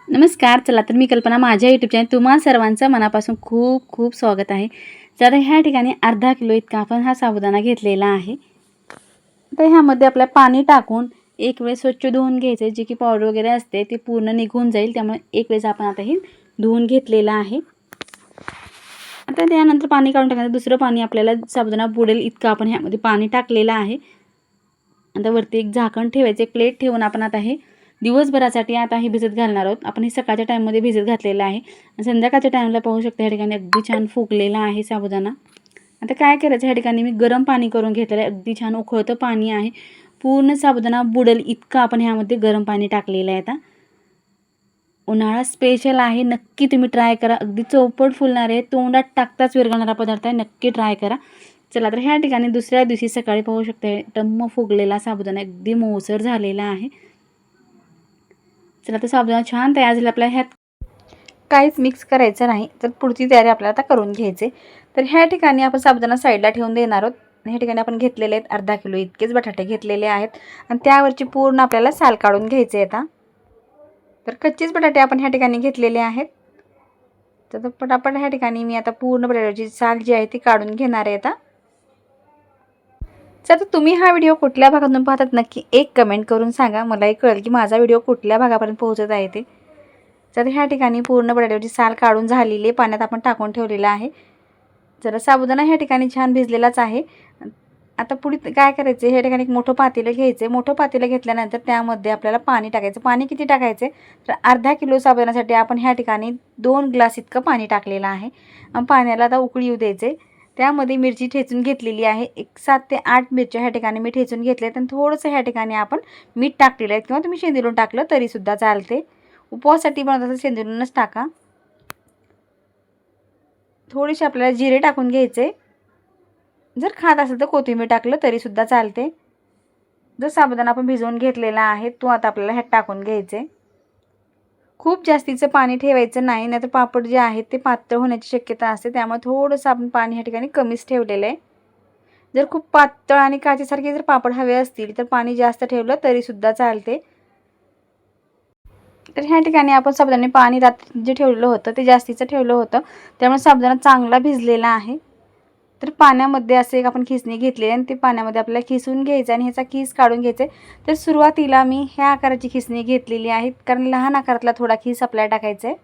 नमस्कार. चला तर मी कल्पना माझ्या यूट्यूब चॅनल तुम्हा सर्वांचं मनापासून खूप खूप स्वागत आहे. तर ह्या ठिकाणी अर्धा किलो इतका आपण हा साबुदाणा घेतलेला आहे. तर ह्यामध्ये आपल्या पाणी टाकून एक वेळेस स्वच्छ धुवून घ्यायचे, जे की पावडर वगैरे असते ते पूर्ण निघून जाईल. त्यामुळे एक वेळेस आपण आता हे धुवून घेतलेलं आहे. आता त्यानंतर पाणी काढून टाकायचं. दुसरं पाणी आपल्याला साबुदाणा बुडेल इतकं आपण ह्यामध्ये पाणी टाकलेलं आहे. आता वरती एक झाकण ठेवायचं, एक प्लेट ठेवून आपण आता हे दिवसभरासाठी आता हे भिजत घालणार आहोत. आपण हे सकाळच्या टाईममध्ये भिजत घातलेलं आहे आणि संध्याकाळच्या टाईमला पाहू शकता या ठिकाणी अगदी छान फुगलेला आहे साबुदाणा. आता काय करायचं, ह्या ठिकाणी मी गरम पाणी करून घेतलेलं आहे. अगदी छान उकळतं पाणी आहे. पूर्ण साबुदाणा बुडेल इतकं आपण ह्यामध्ये गरम पाणी टाकलेलं आहे. आता उन्हाळा स्पेशल आहे, नक्की तुम्ही ट्राय करा. अगदी चौपट फुलणार आहे, तोंडात टाकताच विरघळणारा पदार्थ आहे. नक्की ट्राय करा. चला तर ह्या ठिकाणी दुसऱ्या दिवशी सकाळी पाहू शकता टम्म फुगलेला साबुदाणा अगदी मऊसर झालेला आहे. चला तर साबुदाणा छान तयार झाला. आपल्या ह्यात काहीच मिक्स करायचं नाही, तर पुढची तयारी आपल्याला आता करून घ्यायची. तर ह्या ठिकाणी आपण साबुदाणा साईडला ठेवून देणार आहोत. ह्या ठिकाणी आपण घेतलेले आहेत अर्धा किलो इतकेच बटाटे घेतलेले आहेत आणि त्यावरची पूर्ण आपल्याला साल काढून घ्यायचे आता. तर कच्चेच बटाटे आपण ह्या ठिकाणी घेतलेले आहेत. तर पटापट ह्या ठिकाणी मी आता पूर्ण बटाट्याची साल जी आहे ती काढून घेणार आहे आता. तर तुम्ही हा व्हिडिओ कुठल्या भागातून पाहतात नक्की एक कमेंट करून सांगा, मलाही कळेल की माझा व्हिडिओ कुठल्या भागापर्यंत पोहोचत आहे ते. तर ह्या ठिकाणी पूर्ण बटाट्याची साल काढून झालेली पाण्यात आपण टाकून ठेवलेलं आहे. जरा साबुदाणा ह्या ठिकाणी छान भिजलेलाच आहे. आता पुढे काय करायचं, ह्या ठिकाणी एक मोठं पातेलं घ्यायचं. मोठं पातेलं घेतल्यानंतर त्यामध्ये आपल्याला पाणी टाकायचं. पाणी किती टाकायचं, तर अर्धा किलो साबुदाण्यासाठी आपण ह्या ठिकाणी 2 ग्लास इतकं पाणी टाकलेलं आहे. पाण्याला आता उकळी येऊ द्यायचे. त्यामध्ये मिरची ठेचून घेतलेली आहे. एक 7 ते 8 मिरच्या ह्या ठिकाणी मी ठेचून घेतल्यात आणि थोडंसं ह्या ठिकाणी आपण मीठ टाकलेलं आहे, किंवा तुम्ही शेंदूरून टाकलं तरीसुद्धा चालते. उपवासासाठी बनवत असेल शेंदूरूनच टाका. थोडेसे आपल्याला जिरे टाकून घ्यायचे. जर खात असेल तर कोथिंबीर टाकलं तरीसुद्धा चालते. जो साबुदाणा आपण भिजवून घेतलेला आहे तो आता आपल्याला ह्यात टाकून घ्यायचे. खूप जास्तीचं पाणी ठेवायचं नाही, नाहीतर पापड जे आहेत ते पातळ होण्याची शक्यता असते. त्यामुळे थोडंसं आपण पाणी ह्या ठिकाणी कमीच ठेवलेलं आहे. जर खूप पातळ आणि काचेसारखे जर पापड हवे असतील तर पाणी जास्त ठेवलं तरीसुद्धा चालते. तर ह्या ठिकाणी आपण साबुदाणे पाणी रात्री जे ठेवलेलं होतं ते जास्तीचं ठेवलं होतं, त्यामुळे साबुदाणा चांगला भिजलेला आहे. तर पाण्यामध्ये असं एक आपण खिसणी घेतली आणि ते पाण्यामध्ये आपल्याला खिसून घ्यायचं आणि ह्याचा खीस काढून घ्यायचा. तर सुरुवातीला मी ह्या आकाराची खिसणी घेतलेली आहे, कारण लहान आकारातला थोडा खीस आपल्याला टाकायचा आहे.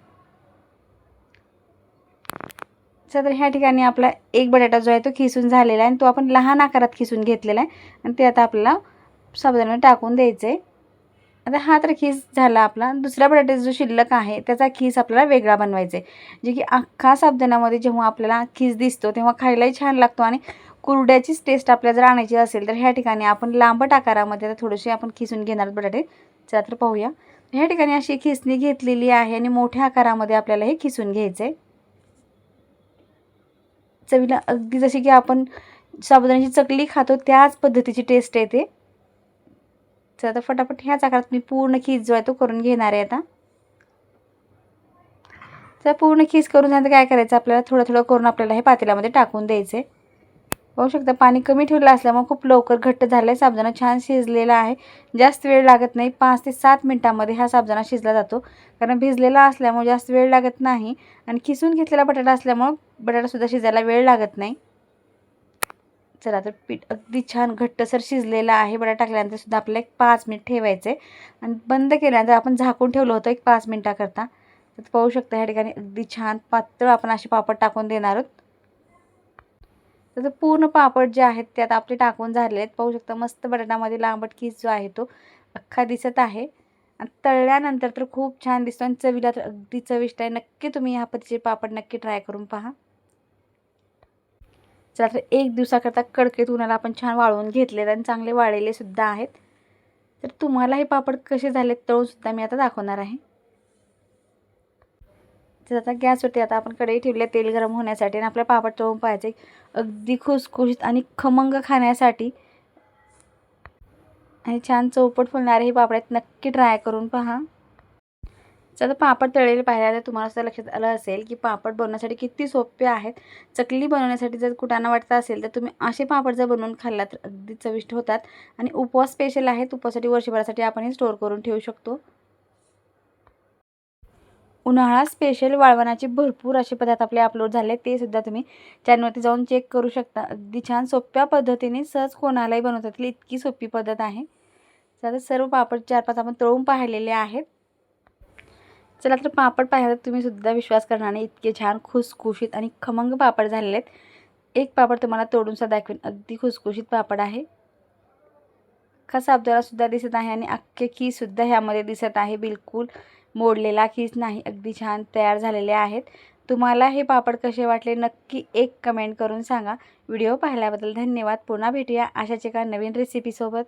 तर ह्या ठिकाणी आपला एक बटाटा जो आहे तो खिसून झालेला आहे आणि तो आपण लहान आकारात खिसून घेतलेला आहे आणि ते आता आपल्याला साबुदाण्यात टाकून द्यायचं आहे. आता हा तर खीस झाला आपला. दुसऱ्या बटाट्याचा जो शिल्लक आहे त्याचा खीस आपल्याला वेगळा बनवायचा आहे, जे की अख्खा साबुदाण्यामध्ये जेव्हा आपल्याला खीस दिसतो तेव्हा खायलाही छान लागतो आणि कुरड्याचीच टेस्ट आपल्याला जर आणायची असेल तर ह्या ठिकाणी आपण लांबट आकारामध्ये थोडेसे आपण खिसून घेणार बटाटे. चला तर पाहूया. ह्या ठिकाणी अशी खिसणी घेतलेली आहे आणि मोठ्या आकारामध्ये आपल्याला हे खिसून घ्यायचं आहे. चवीला अगदी जशी की आपण साबुदाण्याची चकली खातो त्याच पद्धतीची टेस्ट येते. चला तर फटाफट ह्याच आकारात मी पूर्ण खीस जो आहे तो करून घेणार आहे आता. तर पूर्ण खीस करून झाल्यानंतर काय करायचं, आपल्याला थोडं थोडं करून आपल्याला हे पातेल्यामध्ये टाकून द्यायचे. पाहू शकता पाणी कमी ठेवलं असल्यामुळे खूप लवकर घट्ट झालं आहे. साबुदाणा छान शिजलेला आहे. जास्त वेळ लागत नाही. 5 ते 7 मिनिटांमध्ये हा साबुदाणा शिजला जातो, कारण भिजलेला असल्यामुळे जास्त वेळ लागत नाही आणि खिसून घेतलेला बटाटा असल्यामुळे बटाटासुद्धा शिजायला वेळ लागत नाही. चला तर पीठ अगदी छान घट्टसर शिजलेलं आहे. बटाटा टाकल्यानंतर सुद्धा आपल्याला एक 5 मिनिट ठेवायचे आणि बंद केल्यानंतर आपण झाकून ठेवलं होतं एक 5 मिनिटाकरता. तर पाहू शकता ह्या ठिकाणी अगदी छान पातळ आपण असे पापड टाकून देणार आहोत. तर पूर्ण पापड जे आहेत ते आता आपले टाकून झालेले आहेत. पाहू शकता मस्त बटाट्यामध्ये लांबट खीस जो आहे तो अख्खा दिसत आहे आणि तळल्यानंतर तर खूप छान दिसतो आणि चवीला तर अगदी चविष्ट आहे. नक्की तुम्ही ह्या पद्धतीचे पापड नक्की ट्राय करून पहा. चला तर एक दिवसाकरता कडकडीत उन्हाला आपण छान वाळवून घेतलेत आणि चांगले वाळलेले सुद्धा आहेत. तर तुम्हाला हे पापड कसे झालेत तळून सुद्धा मी आता दाखवणार आहे. तर आता गॅसवरती आता आपण कढई ठेवली आहे तेल गरम होण्यासाठी आणि आपल्या पापड तळून पाहायचे अगदी खुसखुशीत आणि खमंग खाण्यासाठी आणि छान चौपट फुलणारे हे पापड आहेत. नक्की ट्राय करून पहा. तर पापड तळलेले पाहिजे तर तुम्हाला असं लक्षात आलं असेल की पापड बनवण्यासाठी किती सोपे आहेत. चकली बनवण्यासाठी जर कुटाणा वाटत असेल तर तुम्ही असे पापड जर बनवून खाल्ला तर अगदी चविष्ट होतात आणि उपवास स्पेशल आहेत. उपवासासाठी वर्षभरासाठी आपण हे स्टोअर करून ठेवू शकतो. उन्हाळा स्पेशल वाळवणाचे भरपूर असे पदार्थ आपले अपलोड झाले, ते सुद्धा तुम्ही चॅनलवरती जाऊन चेक करू शकता. अगदी छान सोप्या पद्धतीने सहज कोणालाही बनवता येतील इतकी सोपी पद्धत आहे. तर सर्व पापड 4-5 आपण तळून पाहिलेले आहेत. चला तर पापड पाहिला तर तुम्ही सुद्धा विश्वास करणार नाही, इतके छान खुसखुशीत आणि खमंग पापड झालेले आहेत. एक पापड तुम्हाला तोडून सुद्धा दाखवेन, अगदी खुसखुशीत पापड आहे. कसा आपल्याला सुद्धा दिसत आहे आणि अख्खे खीस सुद्धा ह्यामध्ये दिसत आहे. बिलकुल मोडलेला खीस नाही, अगदी छान तयार झालेले आहेत. तुम्हाला हे पापड कसे वाटले नक्की एक कमेंट करून सांगा. व्हिडिओ पाहिल्याबद्दल धन्यवाद. पुन्हा भेटूया अशाच एका नवीन रेसिपीसोबत.